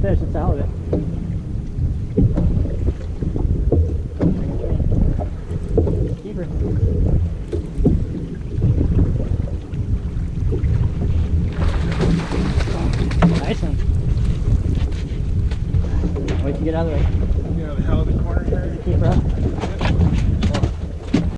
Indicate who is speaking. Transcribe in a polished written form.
Speaker 1: fish, it's a halibut. Keeper. Nice one. Wait to get out of the way.
Speaker 2: You know the halibut corner here?
Speaker 1: Keeper up.